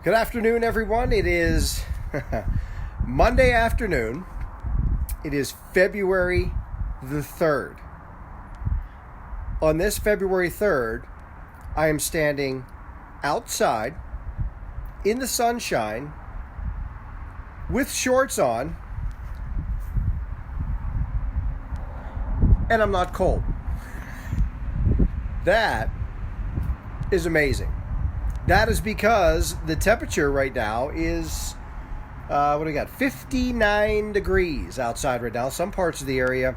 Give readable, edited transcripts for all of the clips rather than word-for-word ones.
Good afternoon, everyone. It is Monday afternoon. It is February the 3rd. On this February 3rd, I am standing outside in the sunshine with shorts on, and I'm not cold. That is amazing. That is because the temperature right now is, what do we got? 59 degrees outside right now. Some parts of the area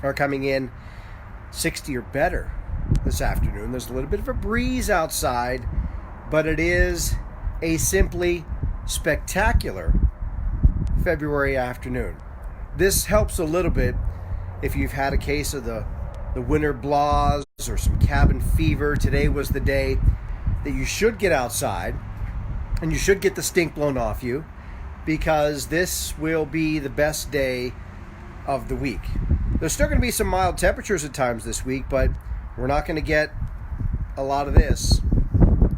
are coming in 60 or better this afternoon. There's a little bit of a breeze outside, but it is a simply spectacular February afternoon. This helps a little bit if you've had a case of the winter blahs or some cabin fever. Today was the day that you should get outside and you should get the stink blown off you, because this will be the best day of the week. There's still going to be some mild temperatures at times this week, but we're not going to get a lot of this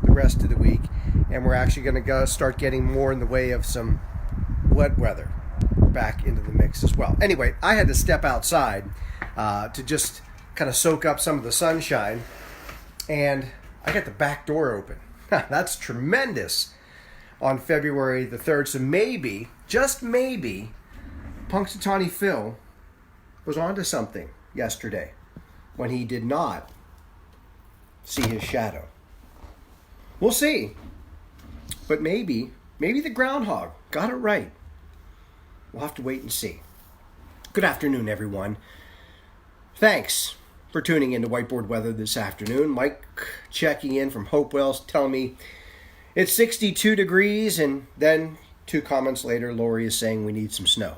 the rest of the week, and we're actually going to start getting more in the way of some wet weather back into the mix as well. Anyway, I had to step outside to just kind of soak up some of the sunshine, and I got the back door open. That's tremendous on February the 3rd. So maybe, just maybe, Punxsutawney Phil was onto something yesterday when he did not see his shadow. We'll see. But maybe the groundhog got it right. We'll have to wait and see. Good afternoon, everyone. Thanks for tuning into WhiteBoard Weather this afternoon. Mike checking in from Hopewell's, telling me it's 62 degrees, and then 2 comments later, Lori is saying we need some snow.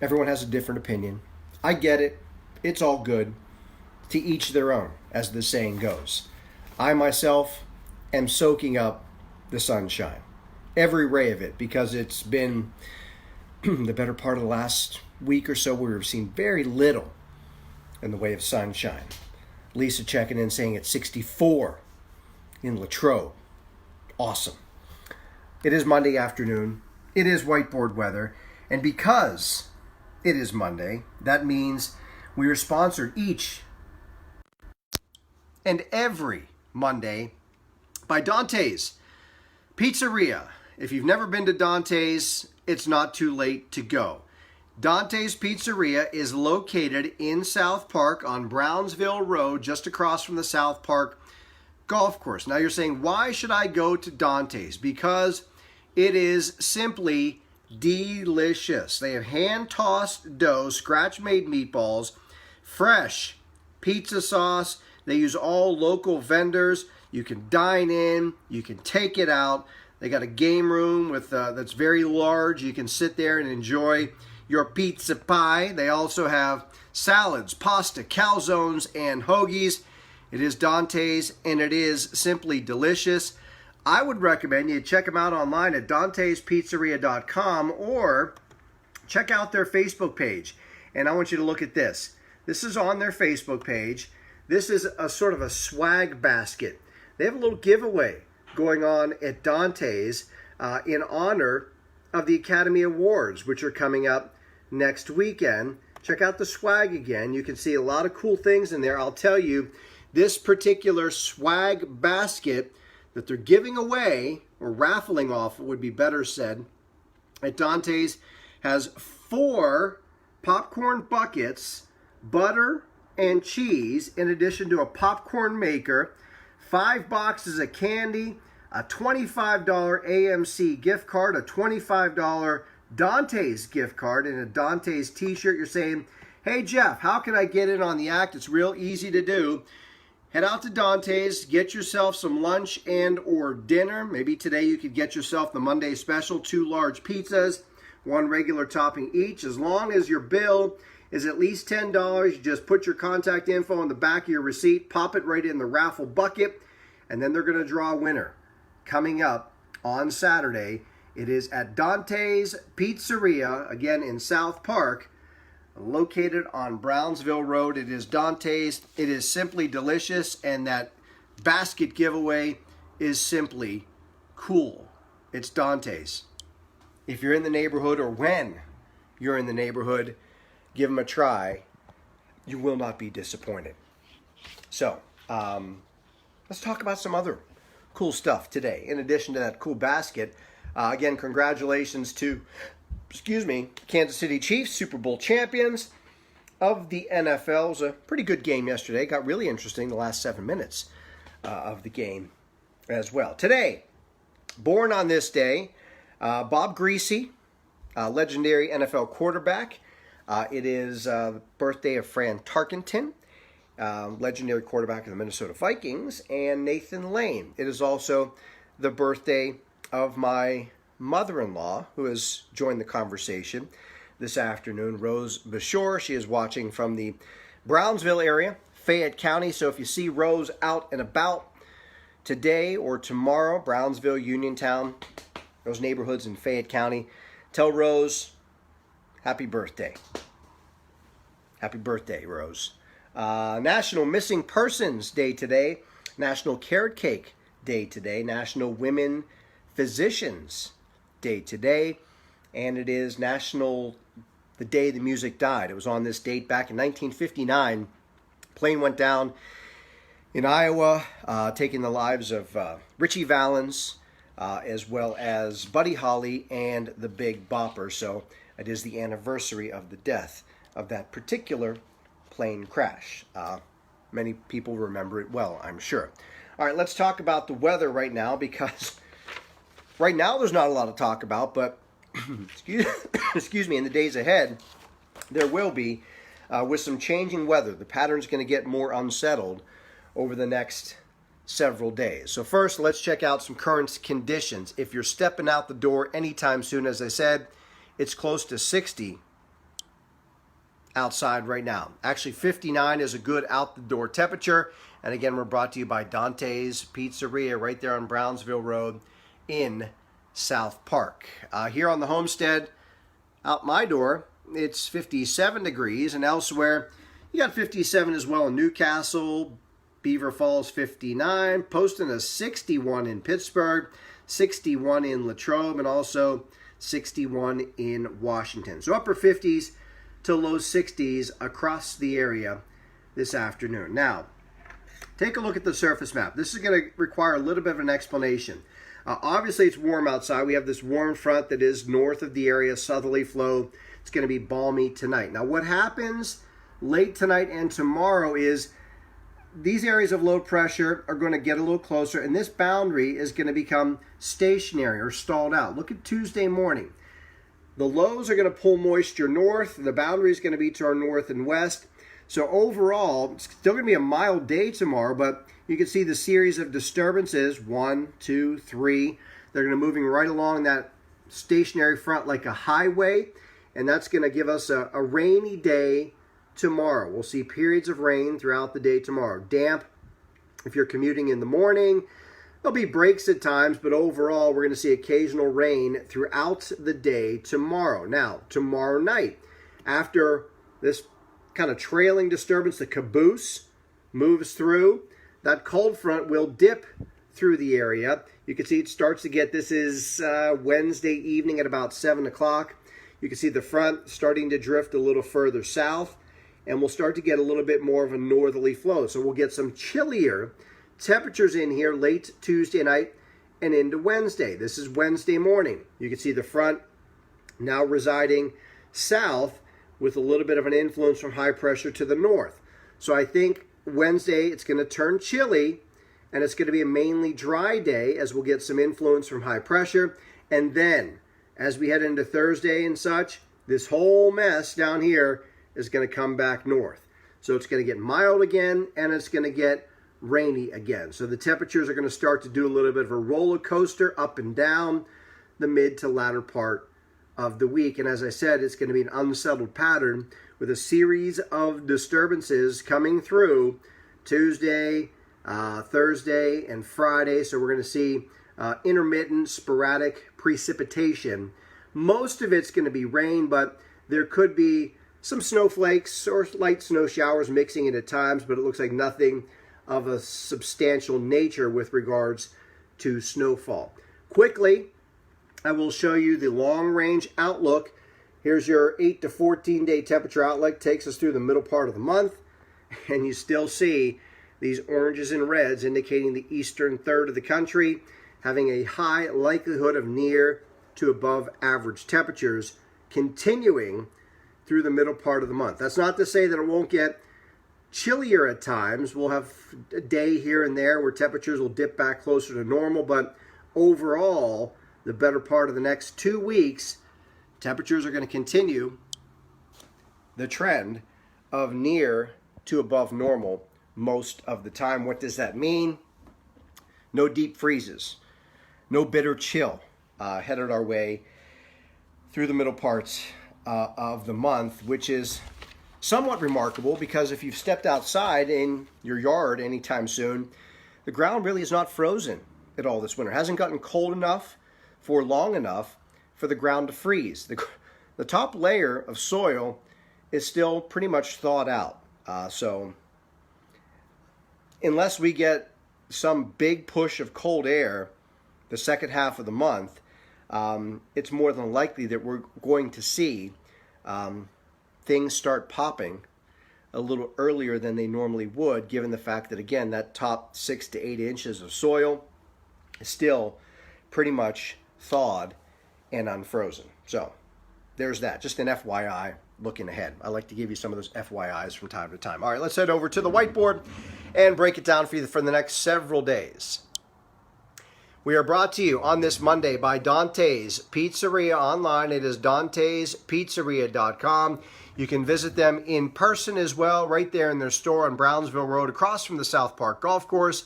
Everyone has a different opinion. I get it. It's all good. To each their own, as the saying goes. I myself am soaking up the sunshine, every ray of it, because it's been the better part of the last week or so where we've seen very little in the way of sunshine. Lisa checking in saying it's 64 in Latrobe. Awesome. It is Monday afternoon. It is WhiteBoard weather. And because it is Monday, that means we are sponsored each and every Monday by Dante's Pizzeria. If you've never been to Dante's, it's not too late to go. Dante's Pizzeria is located in South Park on Brownsville Road, just across from the South Park golf course. Now you're saying, why should I go to Dante's? Because it is simply delicious. They have hand-tossed dough, scratch-made meatballs, fresh pizza sauce. They use all local vendors. You can dine in. You can take it out. They got a game room with that's very large. You can sit there and enjoy your pizza pie. They also have salads, pasta, calzones, and hoagies. It is Dante's, and it is simply delicious. I would recommend you check them out online at dantespizzeria.com or check out their Facebook page. And I want you to look at this. This is on their Facebook page. This is a sort of a swag basket. They have a little giveaway going on at Dante's in honor of the Academy Awards, which are coming up next weekend. Check out the swag again. You can see a lot of cool things in there. I'll tell you, this particular swag basket that they're giving away, or raffling off, it would be better said, at Dante's has 4 popcorn buckets, butter and cheese, in addition to a popcorn maker, 5 boxes of candy, a $25 AMC gift card, a $25 Dante's gift card, and a Dante's t-shirt. You're saying, hey Jeff, how can I get in on the act? It's real easy to do. Head out to Dante's, get yourself some lunch and or dinner. Maybe today you could get yourself the Monday special, 2 large pizzas, 1 regular topping each. As long as your bill is at least $10, you just put your contact info on the back of your receipt, pop it right in the raffle bucket, and then they're going to draw a winner. Coming up on Saturday, it is at Dante's Pizzeria, again in South Park, located on Brownsville Road. It is Dante's. It is simply delicious, and that basket giveaway is simply cool. It's Dante's. If you're in the neighborhood, or when you're in the neighborhood, give them a try. You will not be disappointed. So, let's talk about some other cool stuff today. In addition to that cool basket, again, congratulations to, Kansas City Chiefs, Super Bowl champions of the NFL. It was a pretty good game yesterday. Got really interesting the last 7 minutes of the game as well. Today, born on this day, Bob Greasy, legendary NFL quarterback. It is the birthday of Fran Tarkenton, legendary quarterback of the Minnesota Vikings, and Nathan Lane. It is also the birthday of my mother-in-law, who has joined the conversation this afternoon, Rose Bashore. She is watching from the Brownsville area, Fayette County. So if you see Rose out and about today or tomorrow, Brownsville, Uniontown, those neighborhoods in Fayette County, tell Rose happy birthday. Happy birthday, Rose. National Missing Persons Day today, National Carrot Cake Day today, National Women Physicians Day today, and it is the day the music died. It was on this date back in 1959. Plane went down in Iowa, taking the lives of Richie Valens, as well as Buddy Holly and the Big Bopper. So it is the anniversary of the death of that particular plane crash. Many people remember it well, I'm sure. All right, let's talk about the weather right now, because right now there's not a lot to talk about, but excuse me, in the days ahead, there will be, with some changing weather. The pattern's going to get more unsettled over the next several days. So first, let's check out some current conditions. If you're stepping out the door anytime soon, as I said, it's close to 60 outside right now. Actually, 59 is a good out-the-door temperature. And again, we're brought to you by Dante's Pizzeria right there on Brownsville Road in South Park. Here on the homestead, out my door, it's 57 degrees, and elsewhere, you got 57 as well in Newcastle, Beaver Falls 59, posting a 61 in Pittsburgh, 61 in Latrobe, and also 61 in Washington. So upper 50s to low 60s across the area this afternoon. Now, take a look at the surface map. This is going to require a little bit of an explanation. Obviously, it's warm outside. We have this warm front that is north of the area, southerly flow. It's going to be balmy tonight. Now, what happens late tonight and tomorrow is these areas of low pressure are going to get a little closer, and this boundary is going to become stationary or stalled out. Look at Tuesday morning. The lows are going to pull moisture north. The boundary is going to be to our north and west. So overall, it's still going to be a mild day tomorrow, but you can see the series of disturbances, 1, 2, 3. They're going to be moving right along that stationary front like a highway, and that's going to give us a rainy day tomorrow. We'll see periods of rain throughout the day tomorrow. Damp if you're commuting in the morning. There'll be breaks at times, but overall, we're going to see occasional rain throughout the day tomorrow. Now, tomorrow night, after this kind of trailing disturbance, the caboose moves through, that cold front will dip through the area. You can see it starts to get, this is Wednesday evening at about 7 o'clock. You can see the front starting to drift a little further south, and we'll start to get a little bit more of a northerly flow. So we'll get some chillier temperatures in here late Tuesday night and into Wednesday. This is Wednesday morning. You can see the front now residing south with a little bit of an influence from high pressure to the north. So I think Wednesday it's going to turn chilly, and it's going to be a mainly dry day as we'll get some influence from high pressure. And then as we head into Thursday and such, this whole mess down here is going to come back north. So it's going to get mild again, and it's going to get rainy again. So the temperatures are going to start to do a little bit of a roller coaster up and down the mid to latter part of the week. And as I said, it's going to be an unsettled pattern with a series of disturbances coming through Tuesday, Thursday, and Friday. So we're going to see intermittent, sporadic precipitation. Most of it's going to be rain, but there could be some snowflakes or light snow showers mixing in at times, but it looks like nothing of a substantial nature with regards to snowfall. Quickly, I will show you the long-range outlook. Here's your 8 to 14-day temperature outlook. Takes us through the middle part of the month. And you still see these oranges and reds indicating the eastern third of the country having a high likelihood of near to above average temperatures continuing through the middle part of the month. That's not to say that it won't get chillier at times. We'll have a day here and there where temperatures will dip back closer to normal, but overall, the better part of the next 2 weeks, temperatures are going to continue the trend of near to above normal most of the time. What does that mean? No deep freezes, no bitter chill headed our way through the middle parts of the month, which is somewhat remarkable because if you've stepped outside in your yard anytime soon, the ground really is not frozen at all this winter. It hasn't gotten cold enough for long enough for the ground to freeze. The top layer of soil is still pretty much thawed out. So unless we get some big push of cold air the second half of the month, it's more than likely that we're going to see things start popping a little earlier than they normally would, given the fact that, again, that top 6 to 8 inches of soil is still pretty much thawed and unfrozen. So there's that. Just an FYI looking ahead. I like to give you some of those FYIs from time to time. All right, let's head over to the whiteboard and break it down for you for the next several days. We are brought to you on this Monday by Dante's Pizzeria online. It is dantespizzeria.com. You can visit them in person as well, right there in their store on Brownsville Road, across from the South Park Golf Course.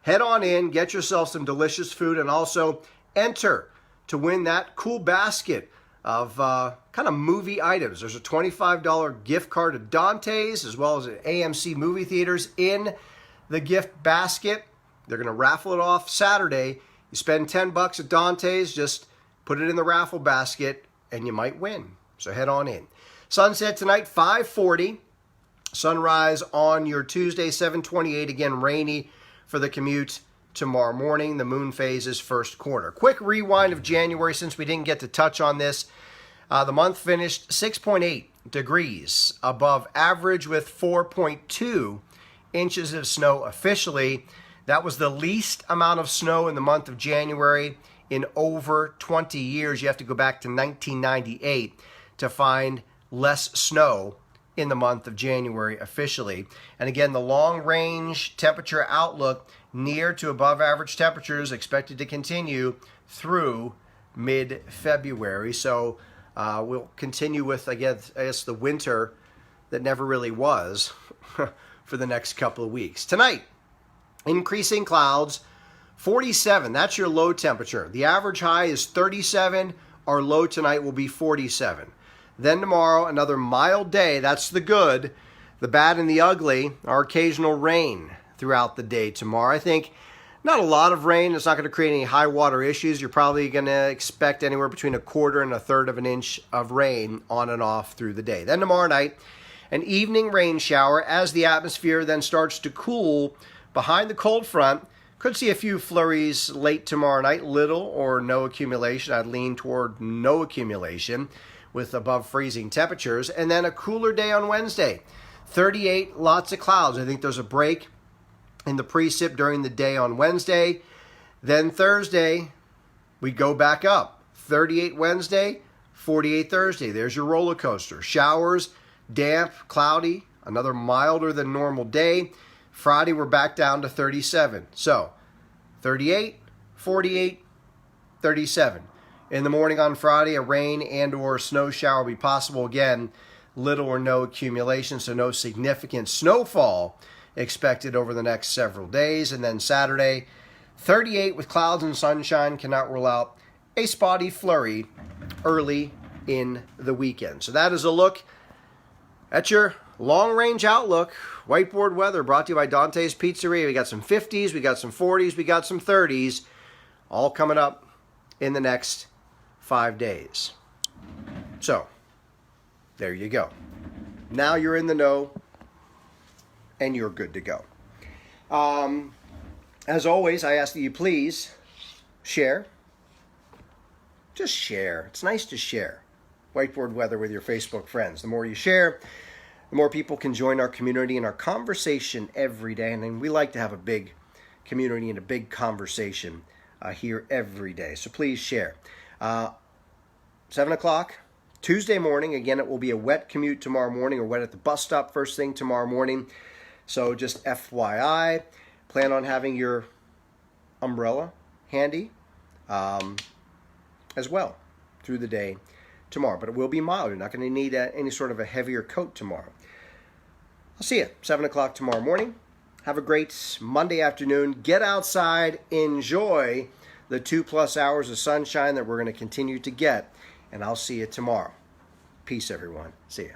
Head on in, get yourself some delicious food, and also enter to win that cool basket of kind of movie items. There's a $25 gift card to Dante's as well as at AMC movie theaters in the gift basket. They're going to raffle it off Saturday. You spend $10 at Dante's, just put it in the raffle basket, and you might win. So head on in. Sunset tonight, 5:40. Sunrise on your Tuesday, 7:28. Again, rainy for the commute tomorrow morning. The moon phase is first quarter. Quick rewind of January since we didn't get to touch on this. The month finished 6.8 degrees above average with 4.2 inches of snow officially. That was the least amount of snow in the month of January in over 20 years. You have to go back to 1998 to find less snow in the month of January officially. And again, the long-range temperature outlook near to above average temperatures expected to continue through mid-February. So we'll continue with, I guess, the winter that never really was for the next couple of weeks. Tonight, increasing clouds, 47. That's your low temperature. The average high is 37. Our low tonight will be 47. Then tomorrow, another mild day. That's the good. The bad and the ugly are occasional rain throughout the day tomorrow. I think not a lot of rain. It's not going to create any high water issues. You're probably going to expect anywhere between a quarter and a third of an inch of rain on and off through the day. Then tomorrow night, an evening rain shower as the atmosphere then starts to cool behind the cold front. Could see a few flurries late tomorrow night, little or no accumulation. I'd lean toward no accumulation with above freezing temperatures. And then a cooler day on Wednesday. 38, lots of clouds. I think there's a break in the precip during the day on Wednesday. Then Thursday, we go back up. 38 Wednesday, 48 Thursday. There's your roller coaster. Showers, damp, cloudy, another milder than normal day. Friday, we're back down to 37. So, 38, 48, 37. In the morning on Friday, a rain and or snow shower will be possible. Again, little or no accumulation, so no significant snowfall expected over the next several days. And then Saturday, 38 with clouds and sunshine. Cannot rule out a spotty flurry early in the weekend. So that is a look at your long-range outlook. Whiteboard weather brought to you by Dante's Pizzeria. We got some 50s, we got some 40s, we got some 30s, all coming up in the next 5 days. So, there you go. Now you're in the know, and you're good to go. As always, I ask that you please share, just share. It's nice to share whiteboard weather with your Facebook friends. The more you share, the more people can join our community and our conversation every day. And then we like to have a big community and a big conversation here every day. So please share. 7 o'clock, Tuesday morning. Again, it will be a wet commute tomorrow morning, or wet at the bus stop first thing tomorrow morning. So just FYI, plan on having your umbrella handy as well through the day tomorrow. But it will be mild. You're not going to need any sort of a heavier coat tomorrow. I'll see you 7 o'clock tomorrow morning. Have a great Monday afternoon. Get outside. Enjoy the 2+ hours of sunshine that we're going to continue to get. And I'll see you tomorrow. Peace, everyone. See ya.